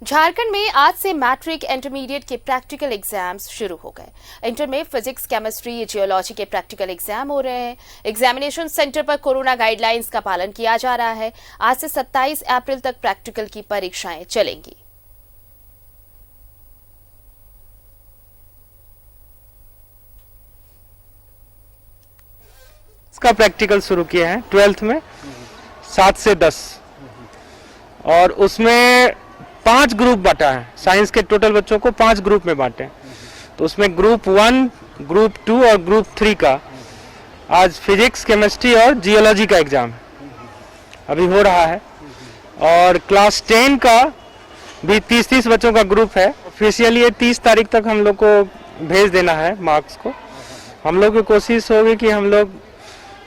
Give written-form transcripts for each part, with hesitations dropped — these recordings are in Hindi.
झारखंड में आज से मैट्रिक इंटरमीडिएट के प्रैक्टिकल एग्जाम्स शुरू हो गए। इंटर में फिजिक्स, केमिस्ट्री, जियोलॉजी के प्रैक्टिकल एग्जाम हो रहे हैं। एग्जामिनेशन सेंटर पर कोरोना गाइडलाइंस का पालन किया जा रहा है। आज से 27 अप्रैल तक प्रैक्टिकल की परीक्षाएं चलेंगी। इसका प्रैक्टिकल शुरू किया है 12th में 7 से 10 और उसमें 5 ग्रुप बांटा है। साइंस के टोटल बच्चों को 5 ग्रुप में बांटे हैं। तो उसमें ग्रुप 1, ग्रुप 2 और ग्रुप 3 का आज फिजिक्स, केमिस्ट्री और जियोलॉजी का एग्जाम अभी हो रहा है। और क्लास 10 का भी 30-30 बच्चों का ग्रुप है। ऑफिशियली ये 30 तारीख तक हम लोग को भेज देना है मार्क्स को। हम लोग की कोशिश होगी कि हम लोग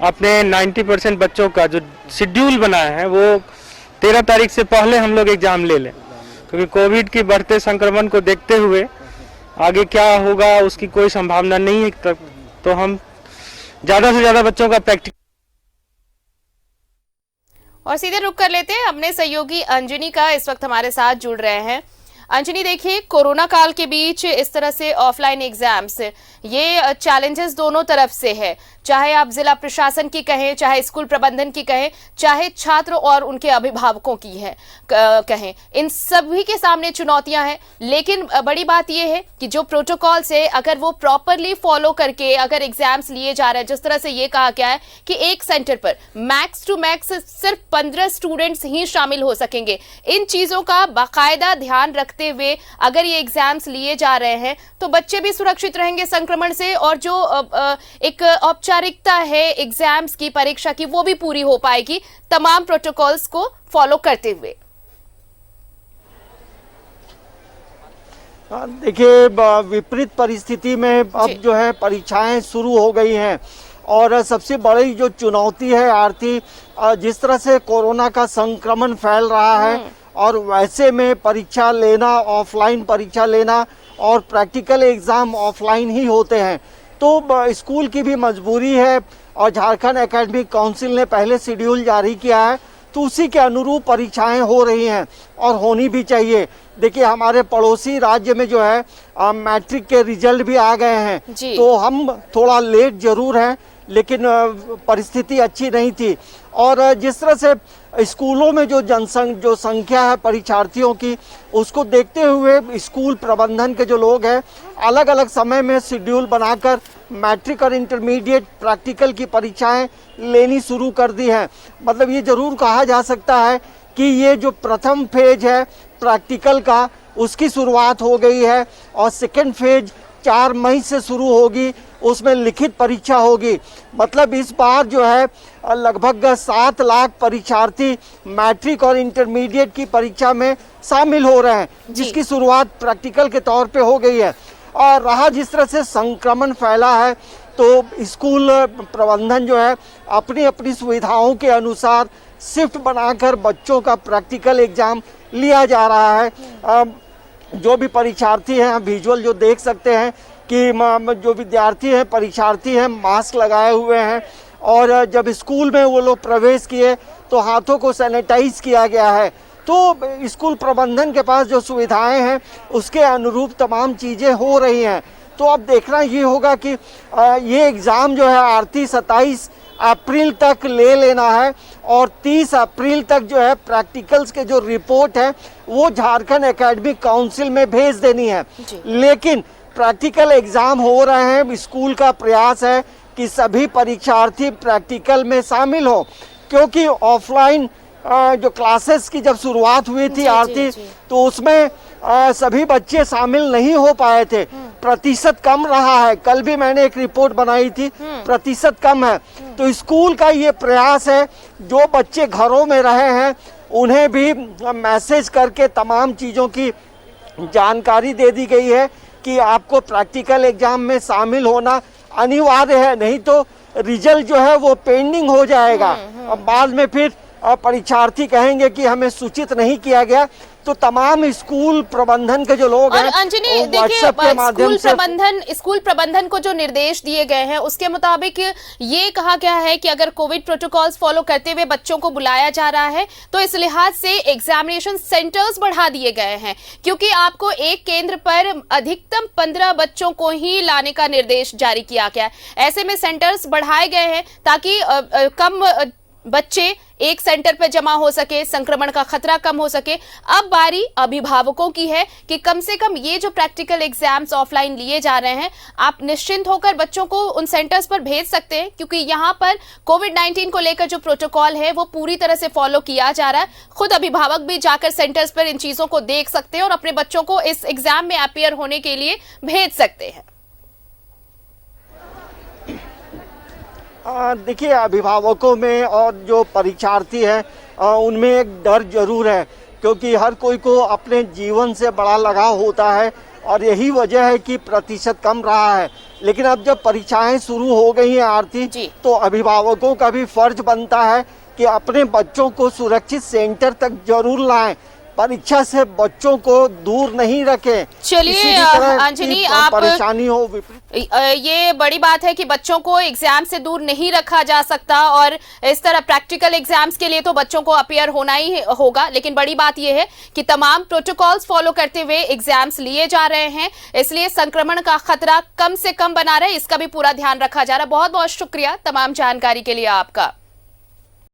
अपने 90% बच्चों का जो शेड्यूल बनाए हैं वो 13 तारीख से पहले हम लोग एग्जाम ले लें, क्योंकि कोविड की बढ़ते संक्रमण को देखते हुए आगे क्या होगा उसकी कोई संभावना नहीं है तक, तो हम ज़्यादा से ज़्यादा बच्चों का प्रैक्टिस। और सीधे रुक कर लेते हैं अपने सहयोगी अंजनी का, इस वक्त हमारे साथ जुड़ रहे हैं। अंजनी, देखिए, कोरोना काल के बीच इस तरह से ऑफलाइन एग्जाम्स, ये चैलेंजेस दोनों तरफ से है। चाहे आप जिला प्रशासन की कहें, चाहे स्कूल प्रबंधन की कहें, चाहे छात्र और उनके अभिभावकों की है कहें, इन सभी के सामने चुनौतियां हैं। लेकिन बड़ी बात यह है कि जो प्रोटोकॉल्स है, अगर वो प्रॉपरली फॉलो करके अगर एग्जाम्स लिए जा रहे हैं, जिस तरह से ये कहा गया है कि एक सेंटर पर मैक्स टू मैक्स सिर्फ 15 स्टूडेंट्स ही शामिल हो सकेंगे, इन चीजों का बाकायदा ध्यान रखते हुए अगर ये एग्जाम्स लिए जा रहे हैं तो बच्चे भी सुरक्षित रहेंगे संक्रमण से, और जो एक औपचारिकता है एग्जाम्स की, परीक्षा की, वो भी पूरी हो पाएगी तमाम प्रोटोकॉल्स को फॉलो करते हुए। देखिए, विपरीत परिस्थिति में अब जो है परीक्षाएं शुरू हो गई हैं और सबसे बड़ी जो चुनौती है आरती, जिस तरह से कोरोना का संक्रमण फैल रहा है और वैसे में परीक्षा लेना, ऑफलाइन परीक्षा लेना और प्रैक्टिकल एग्ज़ाम ऑफलाइन ही होते हैं, तो स्कूल की भी मजबूरी है और झारखंड एकेडमिक काउंसिल ने पहले शेड्यूल जारी किया है, तो उसी के अनुरूप परीक्षाएं हो रही हैं और होनी भी चाहिए। देखिए, हमारे पड़ोसी राज्य में जो है मैट्रिक के रिजल्ट भी आ गए हैं, तो हम थोड़ा लेट जरूर हैं, लेकिन परिस्थिति अच्छी नहीं थी। और जिस तरह से स्कूलों में जो संख्या है परीक्षार्थियों की, उसको देखते हुए स्कूल प्रबंधन के जो लोग हैं अलग अलग समय में शेड्यूल बनाकर मैट्रिक और इंटरमीडिएट प्रैक्टिकल की परीक्षाएं लेनी शुरू कर दी है। मतलब ये जरूर कहा जा सकता है कि ये जो प्रथम फेज है प्रैक्टिकल का, उसकी शुरुआत हो गई है और सेकेंड फेज 4 मई से शुरू होगी, उसमें लिखित परीक्षा होगी। मतलब इस बार जो है लगभग 7 लाख परीक्षार्थी मैट्रिक और इंटरमीडिएट की परीक्षा में शामिल हो रहे हैं, जिसकी शुरुआत प्रैक्टिकल के तौर पे हो गई है। और रहा जिस तरह से संक्रमण फैला है, तो स्कूल प्रबंधन जो है अपनी अपनी सुविधाओं के अनुसार शिफ्ट बनाकर बच्चों का प्रैक्टिकल एग्जाम लिया जा रहा है। जो भी परीक्षार्थी हैं, विजुअल जो देख सकते हैं कि जो विद्यार्थी हैं, परीक्षार्थी हैं, मास्क लगाए हुए हैं और जब स्कूल में वो लोग प्रवेश किए तो हाथों को सैनिटाइज किया गया है। तो स्कूल प्रबंधन के पास जो सुविधाएं हैं उसके अनुरूप तमाम चीज़ें हो रही हैं। तो अब देखना ये होगा कि ये एग्ज़ाम जो है आरती 27 अप्रैल तक ले लेना है और 30 अप्रैल तक जो है प्रैक्टिकल्स के जो रिपोर्ट है वो झारखंड एकेडमिक काउंसिल में भेज देनी है। लेकिन प्रैक्टिकल एग्जाम हो रहे हैं, स्कूल का प्रयास है कि सभी परीक्षार्थी प्रैक्टिकल में शामिल हो, क्योंकि ऑफलाइन जो क्लासेस की जब शुरुआत हुई थी आरती, तो उसमें सभी बच्चे शामिल नहीं हो पाए थे, प्रतिशत कम रहा है। कल भी मैंने एक रिपोर्ट बनाई थी, प्रतिशत कम है। तो स्कूल का ये प्रयास है, जो बच्चे घरों में रहे हैं उन्हें भी मैसेज करके तमाम चीज़ों की जानकारी दे दी गई है कि आपको प्रैक्टिकल एग्जाम में शामिल होना अनिवार्य है, नहीं तो रिजल्ट जो है वो पेंडिंग हो जाएगा और बाद में फिर परीक्षार्थी कहेंगे कि हमें सूचित नहीं किया गया, तो तमाम स्कूल प्रबंधन के जो लोग और हैं अंजनी वो देखिए, WhatsApp के माध्यम से स्कूल प्रबंधन को जो निर्देश दिए गए हैं उसके मुताबिक ये कहा गया है कि अगर कोविड प्रोटोकॉल्स फॉलो करते हुए बच्चों को बुलाया जा रहा है तो इस लिहाज से एग्जामिनेशन सेंटर्स बढ़ा दिए गए हैं, क्योंकि आपको एक केंद्र पर अधिकतम 15 बच्चों को ही लाने का निर्देश जारी किया गया है। ऐसे में सेंटर्स बढ़ाए गए हैं ताकि कम बच्चे एक सेंटर पर जमा हो सके, संक्रमण का खतरा कम हो सके। अब बारी अभिभावकों की है कि कम से कम ये जो प्रैक्टिकल एग्जाम्स ऑफलाइन लिए जा रहे हैं, आप निश्चिंत होकर बच्चों को उन सेंटर्स पर भेज सकते हैं, क्योंकि यहाँ पर कोविड-19 को लेकर जो प्रोटोकॉल है वो पूरी तरह से फॉलो किया जा रहा है। खुद अभिभावक भी जाकर सेंटर्स पर इन चीजों को देख सकते हैं और अपने बच्चों को इस एग्जाम में अपीयर होने के लिए भेज सकते हैं। देखिए, अभिभावकों में और जो परीक्षार्थी हैं उनमें एक डर जरूर है, क्योंकि हर कोई को अपने जीवन से बड़ा लगाव होता है और यही वजह है कि प्रतिशत कम रहा है। लेकिन अब जब परीक्षाएं शुरू हो गई हैं आरती, तो अभिभावकों का भी फर्ज बनता है कि अपने बच्चों को सुरक्षित सेंटर तक जरूर लाएं, परीक्षा से बच्चों को दूर नहीं रखें। चलिए अंजनी, आप परेशानी हो विपरीत, ये बड़ी बात है कि बच्चों को एग्जाम से दूर नहीं रखा जा सकता और इस तरह प्रैक्टिकल एग्जाम्स के लिए तो बच्चों को अपीयर होना ही होगा। लेकिन बड़ी बात यह है कि तमाम प्रोटोकॉल्स फॉलो करते हुए एग्जाम्स लिए जा रहे हैं, इसलिए संक्रमण का खतरा कम से कम बना रहे, इसका भी पूरा ध्यान रखा जा रहा है। बहुत बहुत शुक्रिया तमाम जानकारी के लिए आपका।